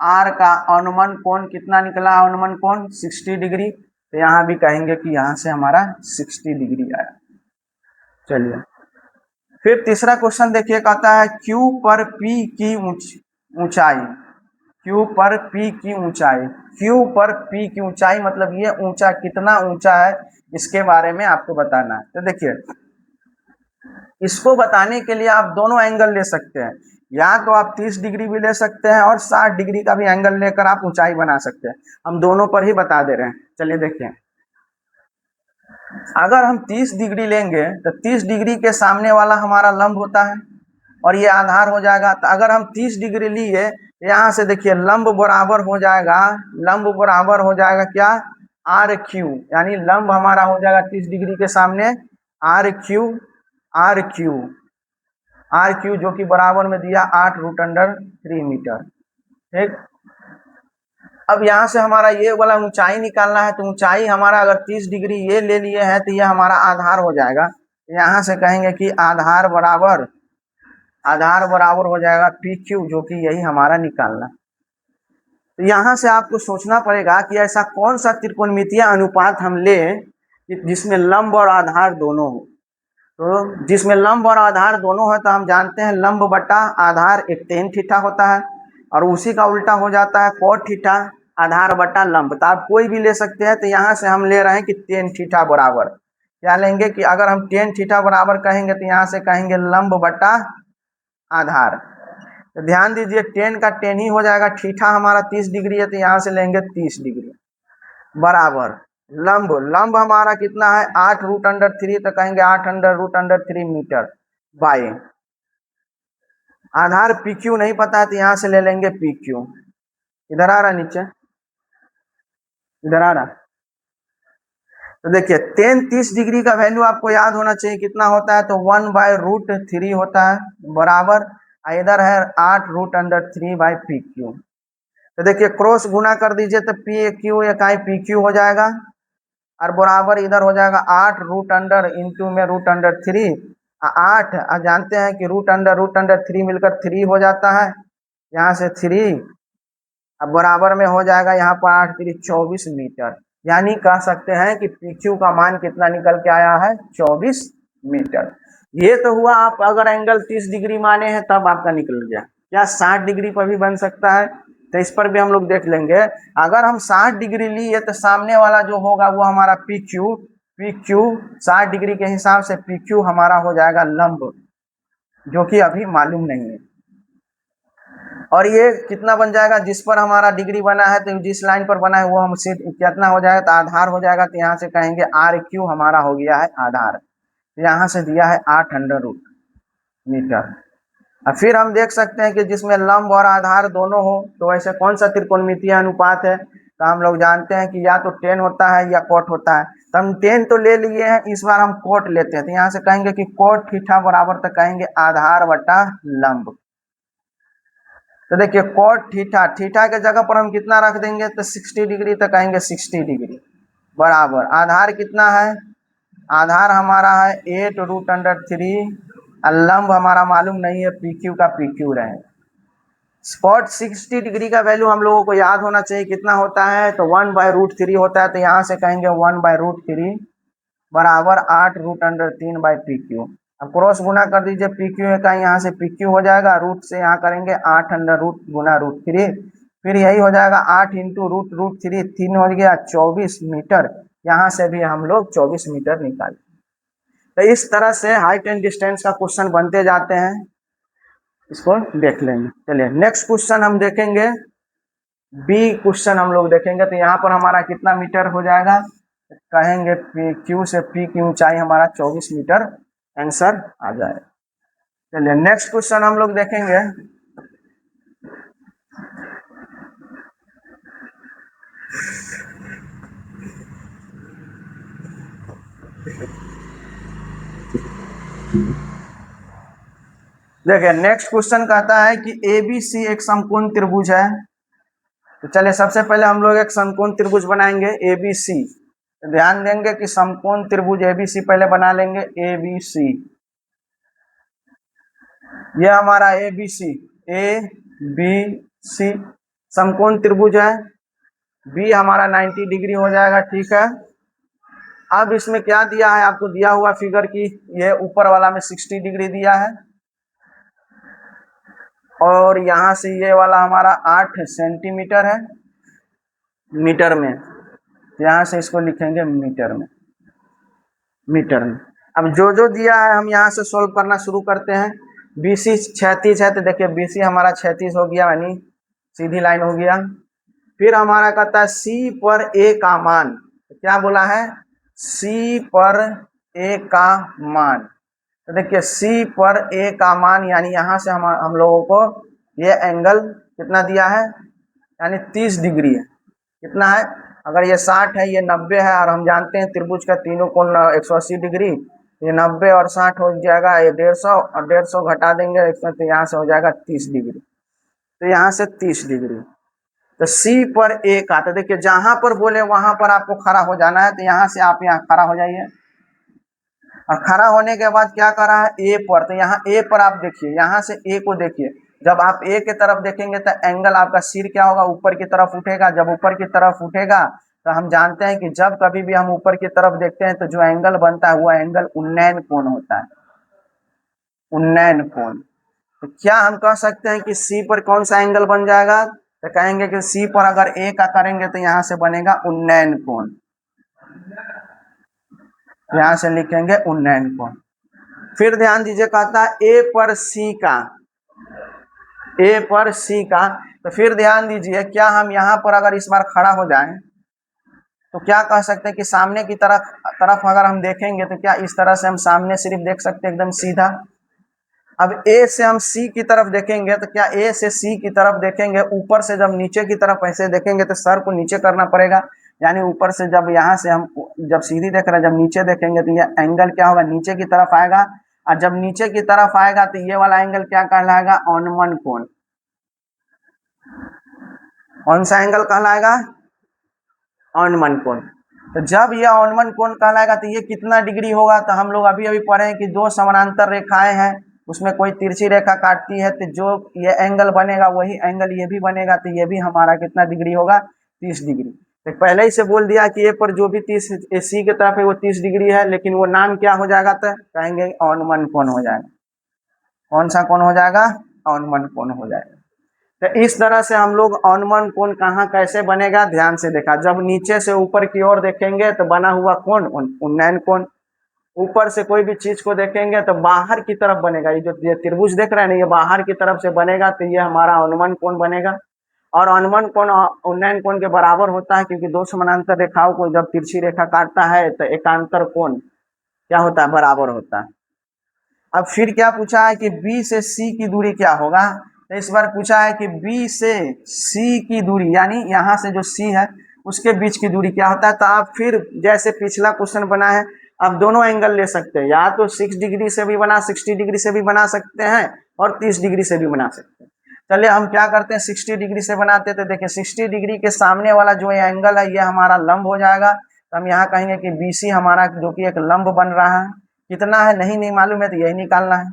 R का अनुमान कोण कितना निकला, अनुमान कोण 60 डिग्री। तो यहाँ भी कहेंगे कि यहाँ से हमारा 60 डिग्री आया। चलिए फिर तीसरा क्वेश्चन देखिए, कहता है Q पर P की ऊंचाई, Q पर P की ऊंचाई, Q पर P की ऊंचाई मतलब ये ऊंचा कितना ऊंचा है इसके बारे में आपको बताना है। तो देखिए इसको बताने के लिए आप दोनों एंगल ले सकते हैं, या तो आप 30 डिग्री भी ले सकते हैं और 60 डिग्री का भी एंगल लेकर आप ऊंचाई बना सकते हैं। हम दोनों पर ही बता दे रहे हैं। चलिए देखिए, अगर हम 30 डिग्री लेंगे तो 30 डिग्री के सामने वाला हमारा लंब होता है और ये आधार हो जाएगा। तो अगर हम 30 डिग्री लिए, यहाँ से देखिए लंब बराबर हो जाएगा, लंब बराबर हो जाएगा क्या, आर क्यू, यानी लंब हमारा हो जाएगा 30 डिग्री के सामने R Q, R Q, R Q जो कि बराबर में दिया 8√3 मीटर। ठीक, अब यहाँ से हमारा ये वाला ऊंचाई निकालना है, तो ऊंचाई हमारा अगर 30 डिग्री ये ले लिए हैं तो ये हमारा आधार हो जाएगा। यहाँ से कहेंगे कि आधार बराबर हो जाएगा पी क्यू, जो कि यही हमारा निकालना। तो यहाँ से आपको सोचना पड़ेगा कि ऐसा कौन सा त्रिकोणमितीय अनुपात हम ले जिसमें लंब और आधार दोनों हो। तो जिसमें लंब और आधार दोनों है तो हम जानते हैं लंब बटा आधार एक टेन थीटा होता है, और उसी का उल्टा हो जाता है कोट थीटा आधार बटा लंब। तो आप कोई भी ले सकते हैं। तो यहाँ से हम ले रहे हैं कि टेन थीटा बराबर क्या लेंगे, कि अगर हम टेन थीटा बराबर कहेंगे तो यहाँ से कहेंगे लंब बटा आधार। तो ध्यान दीजिए टेन का टेन ही हो जाएगा, थीटा हमारा 30 डिग्री है तो यहाँ से लेंगे 30 डिग्री बराबर लंब, लंब हमारा कितना है 8√3, तो कहेंगे 8√3 मीटर बाई आधार पी क्यू नहीं पता है तो यहाँ से ले लेंगे पी क्यू। इधर आ रहा नीचे, इधर आ रहा। तो देखिए टेन 30 डिग्री का वैल्यू आपको याद होना चाहिए कितना होता है, तो 1/√3 होता है बराबर, इधर है 8√3 बाई पी क्यू। तो देखिए क्रॉस गुना कर दीजिए तो पी क्यू इकाई पी क्यू हो जाएगा, और बराबर इधर हो जाएगा 8 इंटू में √3, 8 जानते हैं कि √3 मिलकर 3 हो जाता है, यहाँ से 3 अब बराबर में हो जाएगा यहाँ पर 8 3 24 मीटर। यानी कह सकते हैं कि PQ का मान कितना निकल के आया है 24 मीटर। ये तो हुआ आप अगर एंगल 30 डिग्री माने हैं तब आपका निकल गया। क्या 60 डिग्री पर भी बन सकता है, तो इस पर भी हम लोग देख लेंगे। अगर हम 60 डिग्री लिए तो सामने वाला जो होगा वो हमारा PQ 60 डिग्री के हिसाब से PQ हमारा हो जाएगा लंब, जो कि अभी मालूम नहीं है। और ये कितना बन जाएगा, जिस पर हमारा डिग्री बना है तो जिस लाइन पर बना है वो हम कितना हो जाएगा, तो आधार हो जाएगा। तो यहाँ से कहेंगे आर क्यू हमारा हो गया है आधार। तो यहाँ से दिया है 800 मीटर। और फिर हम देख सकते हैं कि जिसमें लंब और आधार दोनों हो, तो ऐसे कौन सा त्रिकोणमितीय अनुपात है, तो हम लोग जानते हैं कि या तो टेन होता है या कोट होता है। तो हम टेन तो ले लिए हैं, इस बार हम कोट लेते हैं। तो यहाँ से कहेंगे कि कोट थीटा बराबर, तो कहेंगे आधार बटा लंब। तो देखिए कोट थीटा, थीटा के जगह पर हम कितना रख देंगे, तो 60 डिग्री, तो कहेंगे 60 डिग्री बराबर आधार कितना है, आधार हमारा है 8√3, लंब हमारा मालूम नहीं है, PQ का PQ रहे। स्पॉट 60 डिग्री का वैल्यू हम लोगों को याद होना चाहिए कितना होता है, तो 1/√3 होता है। तो यहाँ से कहेंगे 1/√3 बराबर 8√3 बाई PQ। अब क्रॉस गुना कर दीजिए PQ का, यहाँ से PQ हो जाएगा, रूट से यहाँ करेंगे 8 गुना √3, फिर यही हो जाएगा 8 इंटू √3, 3 हो गया 24 मीटर। यहाँ से भी हम लोग 24 मीटर निकालें। तो इस तरह से हाइट एंड डिस्टेंस का क्वेश्चन बनते जाते हैं। इसको देख लेंगे। चलिए नेक्स्ट क्वेश्चन हम देखेंगे, बी क्वेश्चन हम लोग देखेंगे। तो यहाँ पर हमारा कितना मीटर हो जाएगा, कहेंगे क्यू से पी की ऊंचाई हमारा 24 मीटर आंसर आ जाए। चलिए नेक्स्ट क्वेश्चन हम लोग देखेंगे। देखिए नेक्स्ट क्वेश्चन कहता है कि एबीसी एक समकोण त्रिभुज है। तो चलिए सबसे पहले हम लोग एक समकोण त्रिभुज बनाएंगे एबीसी। तो ध्यान देंगे कि समकोण त्रिभुज एबीसी पहले बना लेंगे। एबीसी ये हमारा एबीसी, ए बी सी समकोण त्रिभुज है। बी हमारा 90 डिग्री हो जाएगा, ठीक है। अब इसमें क्या दिया है, आपको दिया हुआ फिगर की ये ऊपर वाला में 60 डिग्री दिया है और यहाँ से ये वाला हमारा 8 सेंटीमीटर है मीटर में। तो यहाँ से इसको लिखेंगे मीटर में, मीटर में। अब जो जो दिया है हम यहाँ से सॉल्व करना शुरू करते हैं। बीसी 36 है, तो देखिए बीसी हमारा 36 हो गया, यानी सीधी लाइन हो गया। फिर हमारा कहता है सी पर ए का मान। तो क्या बोला है, सी पर ए का मान। तो देखिए सी पर ए का मान यानी यहाँ से हम लोगों को ये एंगल कितना दिया है, यानी 30 डिग्री है। कितना है, अगर ये 60 है, ये 90 है, और हम जानते हैं त्रिभुज का तीनों कोण 180 डिग्री। ये 90 और 60 हो जाएगा, ये 150 और 150 घटा देंगे इसमें, तो यहाँ से हो जाएगा 30 डिग्री। तो यहाँ से 30 डिग्री। तो सी पर ए का, तो देखिए जहां पर बोले वहां पर आपको खड़ा हो जाना है। तो यहाँ से आप यहाँ खड़ा हो जाइए, और खड़ा होने के बाद क्या करा है, ए पर। तो यहाँ ए पर आप देखिए, यहाँ से ए को देखिए। जब आप ए के तरफ देखेंगे तो एंगल आपका सिर क्या होगा, ऊपर की तरफ उठेगा। जब ऊपर की तरफ उठेगा तो हम जानते हैं कि जब कभी भी हम ऊपर की तरफ देखते हैं तो जो एंगल बनता है वो एंगल उन्नयन कोण होता है, उन्नयन कोण। तो क्या हम कह सकते हैं कि सी पर कौन सा एंगल बन जाएगा, तो कहेंगे कि सी पर अगर ए का करेंगे तो यहाँ से बनेगा उन्नयन कोण। यहाँ से लिखेंगे उन्नयन कोण। फिर ध्यान दीजिए, कहता है ए पर सी का, ए पर सी का। तो फिर ध्यान दीजिए, क्या हम यहाँ पर अगर इस बार खड़ा हो जाएं तो क्या कह सकते हैं कि सामने की तरफ अगर हम देखेंगे तो क्या इस तरह से हम सामने सिर्फ देख सकते हैं एकदम सीधा। अब ए से हम सी की तरफ देखेंगे तो क्या ए से सी की तरफ देखेंगे, ऊपर से जब नीचे की तरफ ऐसे देखेंगे तो सर को नीचे करना पड़ेगा। यानी ऊपर से जब यहाँ से हम जब सीधी देख रहे हैं, जब नीचे देखेंगे तो ये एंगल क्या होगा, नीचे की तरफ आएगा। और जब नीचे की तरफ आएगा तो ये वाला एंगल क्या कहलाएगा, अवनमन कोण। कौन सा एंगल कहलाएगा, अवनमन कोण। तो जब ये अवनमन कोण कहलाएगा तो ये कितना डिग्री होगा, तो हम लोग अभी अभी पढ़े हैं कि दो समानांतर रेखाएं हैं, उसमें कोई तिरछी रेखा काटती है तो जो ये एंगल बनेगा वही एंगल ये भी बनेगा। तो ये भी हमारा कितना डिग्री होगा, 30 डिग्री। तो पहले ही से बोल दिया कि ए पर जो भी 30 सी की तरफ है वो 30 डिग्री है, लेकिन वो नाम क्या हो जाएगा, तो कहेंगे अवनमन कोण हो जाएगा। कौन सा कोण हो जाएगा, अवनमन कोण हो जाएगा। तो इस तरह से हम लोग अवनमन कोण कहाँ कैसे बनेगा, ध्यान से देखा। जब नीचे से ऊपर की ओर देखेंगे तो बना हुआ कोण उन्नयन कोण। ऊपर से कोई भी चीज को देखेंगे तो बाहर की तरफ बनेगा। ये जो ये त्रिभुज देख रहे हैं ना, ये बाहर की तरफ से बनेगा तो ये हमारा अवनमन कोण बनेगा। और अवनमन कोण उन्नयन कोण के बराबर होता है, क्योंकि दो समानांतर रेखाओं को जब तिरछी रेखा काटता है तो एकांतर कोण क्या होता है, बराबर होता है। अब फिर क्या पूछा है कि बी से सी की दूरी क्या होगा। तो इस बार पूछा है कि बी से सी की दूरी, यानी यहाँ से जो सी है उसके बीच की दूरी क्या होता है। तो आप फिर जैसे पिछला क्वेश्चन बना है, आप दोनों एंगल ले सकते हैं, या तो 6 डिग्री से भी बना, 60 डिग्री से भी बना सकते हैं, और 30 डिग्री से भी बना सकते हैं। चलिए हम क्या करते हैं, 60 डिग्री से बनाते हैं। तो देखिए 60 डिग्री के सामने वाला जो एंगल है ये हमारा लंब हो जाएगा। तो हम यहाँ कहेंगे कि बीसी हमारा जो कि एक लंब बन रहा है, कितना है नहीं मालूम है, तो यही निकालना है।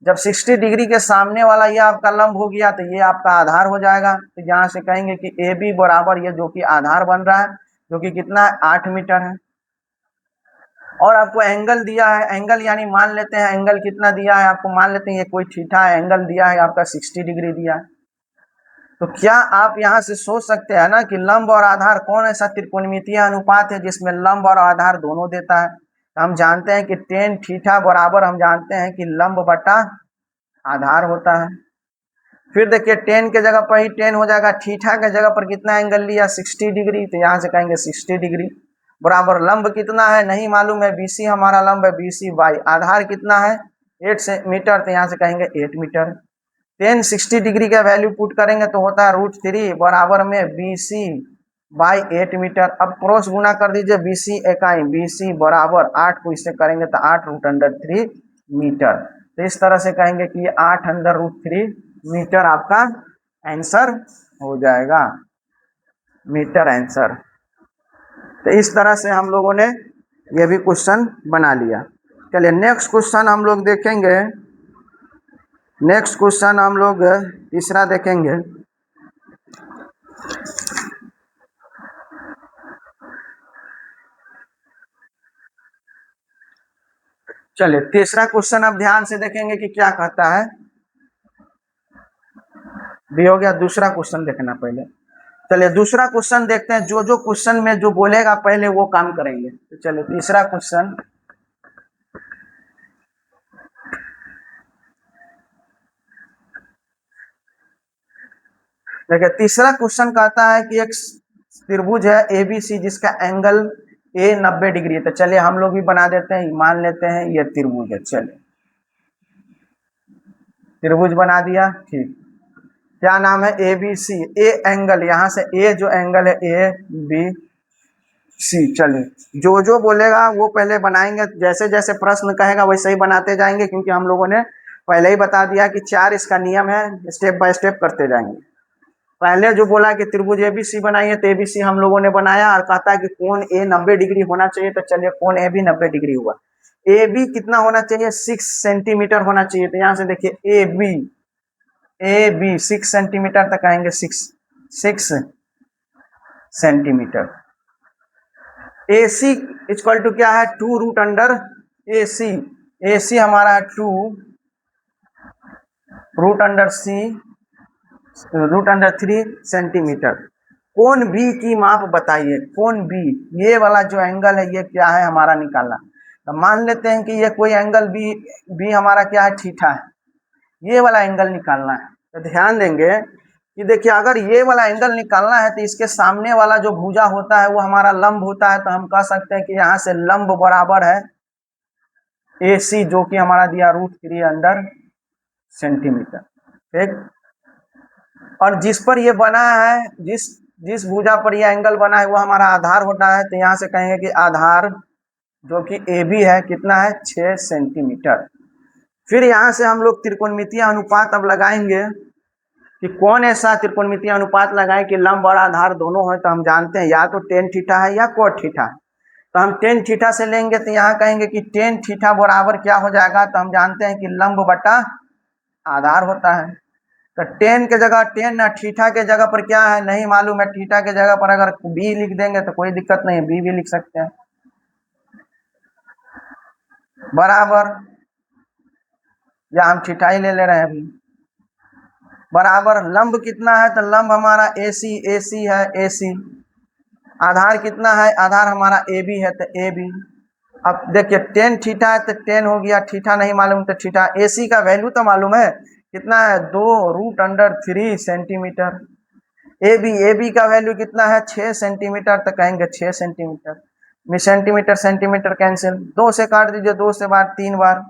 जब 60 डिग्री के सामने वाला ये आपका लंब हो गया तो ये आपका आधार हो जाएगा। तो यहाँ से कहेंगे कि ए बी बराबर ये जो कि आधार बन रहा है, जो कि कितना है, 8 मीटर है। और आपको एंगल दिया है, एंगल यानी मान लेते हैं एंगल कितना दिया है आपको, मान लेते हैं ये कोई थीटा है, एंगल दिया है आपका 60 डिग्री दिया है। तो क्या आप यहाँ से सोच सकते हैं ना कि लंब और आधार कौन ऐसा त्रिकोणमितीय अनुपात है जिसमें लंब और आधार दोनों देता है। हम जानते हैं कि टेन थीटा बराबर, हम जानते हैं कि लंब बटा आधार होता है। फिर देखिए टेन के जगह पर ही टेन हो जाएगा, थीटा के जगह पर कितना एंगल लिया 60 डिग्री, तो यहाँ से कहेंगे 60 डिग्री बराबर लंब कितना है नहीं मालूम है, बीसी हमारा लंब है, बीसी बाई आधार कितना है 8 मीटर, तो यहाँ से कहेंगे 8 मीटर। टेन 60 डिग्री का वैल्यू पुट करेंगे तो होता है √3 बराबर में BC बाई 8 मीटर। अब क्रॉस गुना कर दीजिए BC इकाई, BC बराबर 8 को इससे करेंगे तो 8√3 मीटर। तो इस तरह से कहेंगे कि 8√3 मीटर आपका आंसर हो जाएगा, मीटर आंसर। तो इस तरह से हम लोगों ने ये भी क्वेश्चन बना लिया। चलिए नेक्स्ट क्वेश्चन हम लोग देखेंगे, नेक्स्ट क्वेश्चन हम लोग तीसरा देखेंगे। चलिए तीसरा क्वेश्चन अब ध्यान से देखेंगे कि क्या कहता है। भी हो गया, दूसरा क्वेश्चन देखना पहले। चलिए दूसरा क्वेश्चन देखते हैं, जो जो क्वेश्चन में जो बोलेगा पहले वो काम करेंगे। तो चलिए तीसरा क्वेश्चन, देखिए तीसरा क्वेश्चन कहता है कि एक त्रिभुज है ABC जिसका एंगल A 90 डिग्री है। तो चलिए हम लोग भी बना देते हैं, मान लेते हैं ये त्रिभुज है। चलिए त्रिभुज बना दिया, ठीक। क्या नाम है ABC, ए एंगल, यहाँ से ए जो एंगल है ABC। चलिए जो जो बोलेगा वो पहले बनाएंगे, जैसे जैसे प्रश्न कहेगा वैसे ही बनाते जाएंगे, क्योंकि हम लोगों ने पहले ही बता दिया कि 4 इसका नियम है, स्टेप बाय स्टेप करते जाएंगे। पहले जो बोला कि त्रिभुज ABC बनाइए तो ABC हम लोगों ने बनाया, और कहता है कि कोण A 90 डिग्री होना चाहिए। तो चलिए कोण AB 90 डिग्री हुआ। AB कितना होना चाहिए 6 सेंटीमीटर होना चाहिए। तो यहाँ से देखिए AB 6 सेंटीमीटर तक आएंगे, 6 सेंटीमीटर। AC इक्वल टू क्या है 2√AC, AC हमारा है 2√3 सेंटीमीटर। कोण B की माप बताइए, कोण B, ये वाला जो एंगल है ये क्या है हमारा निकालना। तो मान लेते हैं कि ये कोई एंगल B हमारा क्या है थीटा है, ये वाला एंगल निकालना है। तो ध्यान देंगे कि देखिए अगर ये वाला एंगल निकालना है तो इसके सामने वाला जो भुजा होता है वो हमारा लंब होता है। तो हम कह सकते हैं कि यहाँ से लंब बराबर है AC जो कि हमारा दिया √3 सेंटीमीटर, ठीक। और जिस पर ये बना है, जिस जिस भुजा पर यह एंगल बना है वो हमारा आधार होता है। तो यहाँ से कहेंगे कि आधार जो कि AB है कितना है 6 सेंटीमीटर। फिर यहाँ से हम लोग त्रिकोणमितीय अनुपात अब लगाएंगे कि कौन ऐसा त्रिकोणमितीय अनुपात लगाए कि लंब और आधार दोनों है। तो हम जानते हैं या तो टेन थीटा है या कोट थीटा। तो हम टेन थीटा से लेंगे तो यहाँ कहेंगे कि टेन थीटा बराबर क्या हो जाएगा। तो हम जानते हैं कि लंब बटा आधार होता है। तो टेन के जगह टेन, थीटा के जगह पर क्या है नहीं मालूम है, थीटा के जगह पर अगर B लिख देंगे तो कोई दिक्कत नहीं है, B भी लिख सकते हैं बराबर, या हम थीटा ही ले रहे हैं अभी, बराबर लंब कितना है तो लंब हमारा AC है AC। आधार कितना है, आधार हमारा AB है तो AB। अब देखिए टेन थीटा है तो टेन हो गया, थीटा नहीं मालूम तो थीटा। AC का वैल्यू तो मालूम है कितना है 2√3 सेंटीमीटर। AB का वैल्यू कितना है 6 सेंटीमीटर, तो कहेंगे 6 सेंटीमीटर। सेंटीमीटर सेंटीमीटर कैंसिल, 2 से काट दीजिए, 2 से बार 3 बार।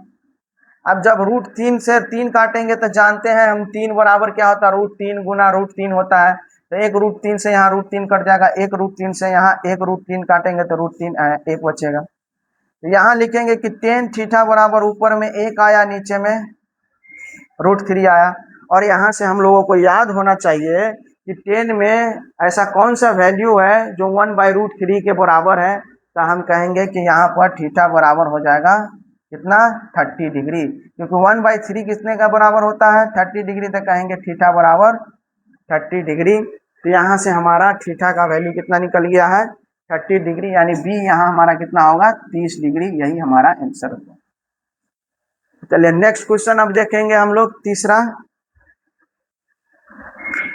अब जब √3 से 3 काटेंगे तो जानते हैं हम 3 बराबर क्या होता है √3 गुना √3 होता है। तो एक √3 से यहाँ √3 कट जाएगा, एक √3 से यहाँ एक √3 काटेंगे तो √3 एक बचेगा। तो यहाँ लिखेंगे कि टेन थीटा बराबर ऊपर में 1 आया, नीचे में √3 आया। और यहाँ से हम लोगों को याद होना चाहिए कि टेन में ऐसा कौन सा वैल्यू है जो 1/√3 के बराबर है। तो हम कहेंगे कि यहाँ पर थीटा बराबर हो जाएगा कितना 30 डिग्री, क्योंकि 1/3 कितने का बराबर होता है 30 डिग्री। तो कहेंगे थीटा बराबर 30 डिग्री। तो यहाँ से हमारा थीटा का वैल्यू कितना निकल गया है 30 डिग्री, यानी B यहाँ हमारा कितना होगा 30 डिग्री, यही हमारा आंसर होगा। चलिए नेक्स्ट क्वेश्चन अब देखेंगे हम लोग तीसरा।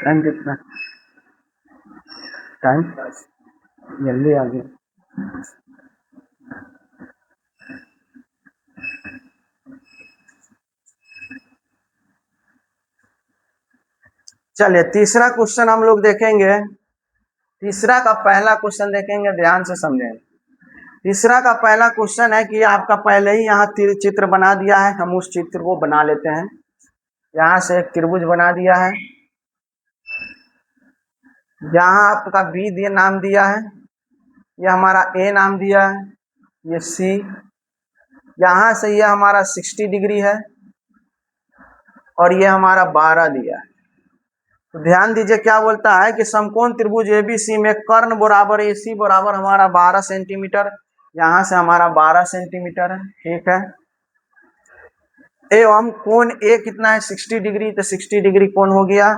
टाइम कितना, टाइम जल्दी आगे। चलिए तीसरा क्वेश्चन हम लोग देखेंगे। तीसरा का पहला क्वेश्चन देखेंगे, ध्यान से समझेंगे। तीसरा का पहला क्वेश्चन है कि आपका पहले ही यहाँ चित्र बना दिया है, हम उस चित्र को बना लेते हैं। यहाँ से एक त्रिभुज बना दिया है, यहाँ आपका बी दिए नाम दिया है, ये हमारा ए नाम दिया है, ये सी, यहाँ से ये हमारा 60 डिग्री है और ये हमारा 12 दिया है। तो ध्यान दीजिए क्या बोलता है कि समकोण त्रिभुज एबीसी में कर्ण बराबर एसी बराबर हमारा 12 सेंटीमीटर, यहाँ से हमारा 12 सेंटीमीटर है, ठीक है। एवं कोण ए कितना है 60 डिग्री, तो 60 डिग्री कोण हो गया।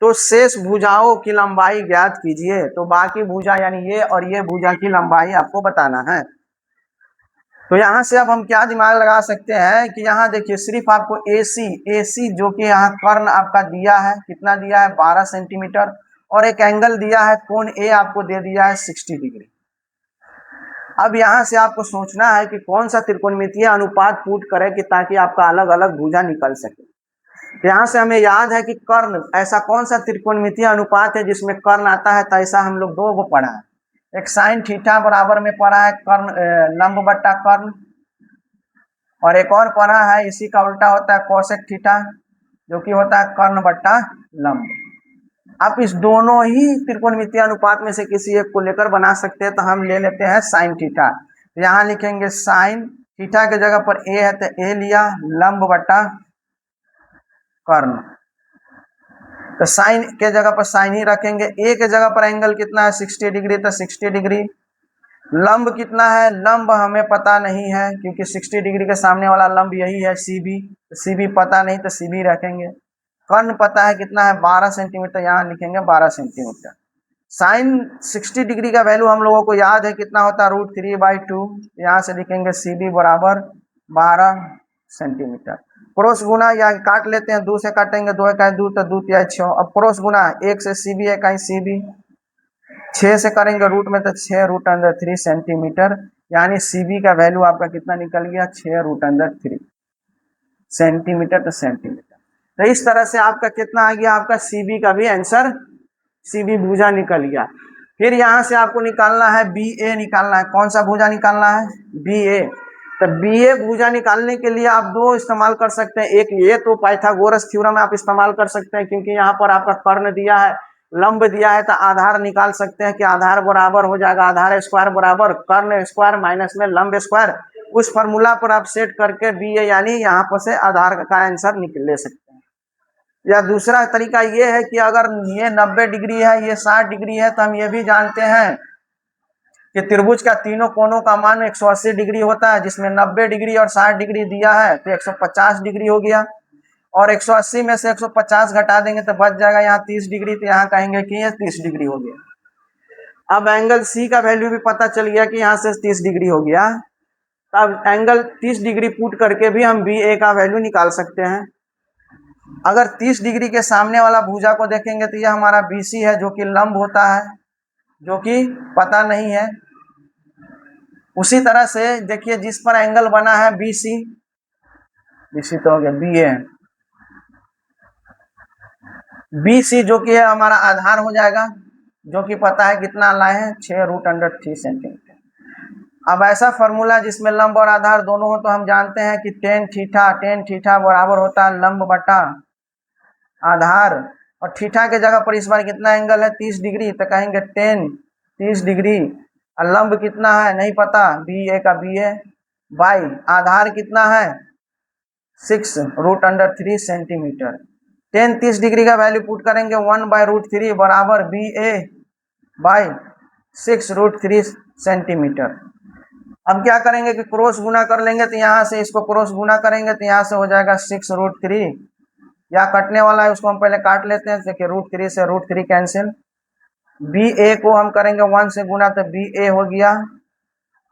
तो शेष भुजाओं की लंबाई ज्ञात कीजिए। तो बाकी भुजा यानी ये और ये भुजा की लंबाई आपको बताना है। तो यहाँ से अब हम क्या दिमाग लगा सकते हैं कि यहाँ देखिए सिर्फ आपको एसी जो कि यहाँ कर्ण आपका दिया है, कितना दिया है 12 सेंटीमीटर, और एक एंगल दिया है कोण ए आपको दे दिया है 60 डिग्री। अब यहाँ से आपको सोचना है कि कौन सा त्रिकोणमितीय अनुपात पुट करे कि ताकि आपका अलग अलग भुजा निकल सके। तो यहाँ से हमें याद है कि कर्ण, ऐसा कौन सा त्रिकोणमितीय अनुपात है जिसमें कर्ण आता है, तो ऐसा हम लोग दो को पढ़ा है। एक साइन थीटा बराबर में पढ़ा है कर्ण लंब बट्टा कर्ण, और एक और पढ़ा है इसी का उल्टा होता है कोसेक थीटा जो कि होता है कर्ण बट्टा लंब। आप इस दोनों ही त्रिकोणमितीय अनुपात में से किसी एक को लेकर बना सकते हैं। तो हम ले लेते हैं साइन थीटा, तो यहाँ लिखेंगे साइन थीटा के जगह पर ए है तो ए लिया, लंब बट्टा कर्ण, तो साइन के जगह पर साइन ही रखेंगे। ए के जगह पर एंगल कितना है 60 डिग्री, तो 60 डिग्री। लंब कितना है, लंब हमें पता नहीं है क्योंकि 60 डिग्री के सामने वाला लंब यही है सीबी, तो सीबी पता नहीं तो सीबी रखेंगे। कर्ण पता है कितना है 12 सेंटीमीटर, यहाँ लिखेंगे 12 सेंटीमीटर। साइन 60 डिग्री का वैल्यू हम लोगों को याद है कितना होता है √3/2, यहाँ से लिखेंगे सीबी बराबर 12 सेंटीमीटर। क्रॉस गुना या काट लेते हैं, 2 से काटेंगे, 2 1 2 तो 2 3 6। अब क्रॉस गुना 1 से सीबी 1 सीबी, 6 से करेंगे रूट में तो 6√3 सेंटीमीटर, यानी सीबी का वैल्यू आपका कितना निकल गया 6√3 सेंटीमीटर तो सेंटीमीटर। तो इस तरह से आपका कितना आ गया, आपका सीबी का भी आंसर, सीबी भुजा निकल गया। फिर यहाँ से आपको निकालना है बी ए निकालना है। कौन सा भुजा निकालना है, बी ए। तो बी ए भुजा निकालने के लिए आप दो इस्तेमाल कर सकते हैं। एक ये तो पाइथागोरस थ्योरम आप इस्तेमाल कर सकते हैं क्योंकि यहाँ पर आपका कर्ण दिया है, लंब दिया है, तो आधार निकाल सकते हैं कि आधार बराबर हो जाएगा आधार स्क्वायर बराबर कर्ण स्क्वायर माइनस में लंब स्क्वायर। उस फॉर्मूला पर आप सेट करके बी ए यानी यहाँ पर से आधार का आंसर निकल ले सकते हैं। या दूसरा तरीका ये है कि अगर ये 90 डिग्री है, ये 60 डिग्री है, तो हम ये भी जानते हैं कि त्रिभुज का तीनों कोणों का मान 180 डिग्री होता है, जिसमें 90 डिग्री और 60 डिग्री दिया है तो 150 डिग्री हो गया, और 180 में से 150 घटा देंगे तो बच जाएगा यहाँ 30 डिग्री, तो यहाँ कहेंगे कि ये 30 डिग्री हो गया। अब एंगल सी का वैल्यू भी पता चल गया कि यहाँ से 30 डिग्री हो गया। अब एंगल 30 डिग्री पुट करके भी हम बी ए का वैल्यू निकाल सकते हैं। अगर 30 डिग्री के सामने वाला भुजा को देखेंगे तो यह हमारा BC है जो कि लंब होता है, जो कि पता नहीं है। उसी तरह से देखिए जिस पर एंगल बना है BC तो हो गया BA, BC जो कि है हमारा आधार हो जाएगा, जो कि पता है कितना लाए हैं 6√3 सेंटीमीटर। अब ऐसा फॉर्मूला जिसमें लंब और आधार दोनों हो तो हम जानते हैं कि टेन थीटा बराबर होता है लंब बटा आधार, और थीटा के जगह पर इस बार कितना एंगल है 30 डिग्री, तो कहेंगे 30 डिग्री। और लंब कितना है नहीं पता, BA का BA बाई आधार कितना है 6√3 सेंटीमीटर। 30 डिग्री का वैल्यू पुट करेंगे 1/√3 बराबर BA बाई 6√3 सेंटीमीटर। अब क्या करेंगे कि क्रॉस गुना कर लेंगे, तो यहाँ से इसको क्रॉस गुना करेंगे तो यहाँ से हो जाएगा 6√3, या कटने वाला है उसको हम पहले काट लेते हैं। देखिए √3 से √3 कैंसिल, BA को हम करेंगे 1 से गुना तो BA हो गया।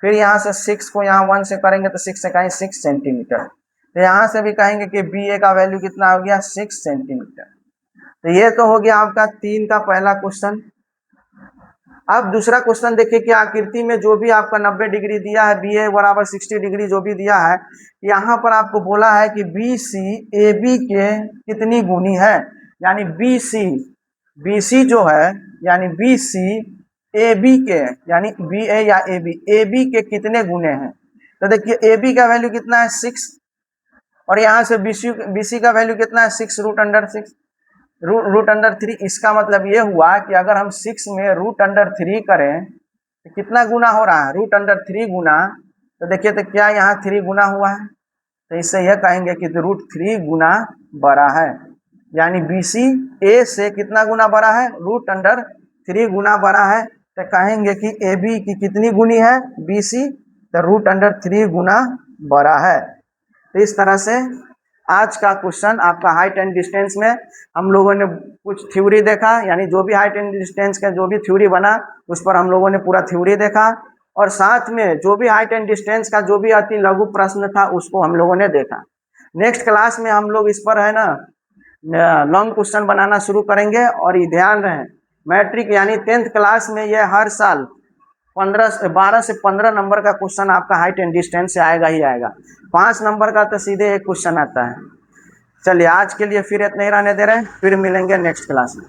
फिर यहाँ से 6 को यहाँ 1 से करेंगे तो 6 से कहेंगे 6 सेंटीमीटर, तो यहाँ से भी कहेंगे कि BA का वैल्यू कितना हो गया 6 सेंटीमीटर। तो ये तो हो गया आपका 3 का पहला क्वेश्चन। अब दूसरा क्वेश्चन देखिए कि आकृति में जो भी आपका 90 डिग्री दिया है, BA बराबर 60 डिग्री जो भी दिया है, यहाँ पर आपको बोला है कि BC AB के कितनी गुनी है। यानी बी सी जो है, यानी बी सी ए बी के, यानी बी ए या ए बी के कितने गुने हैं। तो देखिए ए बी का वैल्यू कितना है 6, और यहाँ से बी सी का वैल्यू कितना है 6 रूट अंडर 3। इसका मतलब ये हुआ कि अगर हम 6 में रूट अंडर 3 करें तो कितना गुना हो रहा है, रूट अंडर 3 गुना। तो देखिए तो क्या यहाँ 3 गुना हुआ है, तो इससे यह कहेंगे कि रूट 3 गुना बड़ा है, यानी बी सी ए से कितना गुना बड़ा है, रूट अंडर 3 गुना बड़ा है। तो कहेंगे कि ए बी की कितनी गुनी है, बी सी, तो रूट अंडर 3 गुना बड़ा है। तो इस तरह से आज का क्वेश्चन आपका हाइट एंड डिस्टेंस में हम लोगों ने कुछ थ्योरी देखा, यानी जो भी हाइट एंड डिस्टेंस का जो भी थ्योरी बना उस पर हम लोगों ने पूरा थ्योरी देखा, और साथ में जो भी हाइट एंड डिस्टेंस का जो भी अति लघु प्रश्न था उसको हम लोगों ने देखा। नेक्स्ट क्लास में हम लोग इस पर है ना लॉन्ग क्वेश्चन बनाना शुरू करेंगे। और ये ध्यान रहे मैट्रिक यानी 10th क्लास में ये हर साल 12 से 15 नंबर का क्वेश्चन आपका हाइट एंड डिस्टेंस से आएगा ही आएगा। 5 नंबर का तो सीधे एक क्वेश्चन आता है। चलिए आज के लिए फिर इतना ही रहने दे रहे हैं, फिर मिलेंगे नेक्स्ट क्लास में।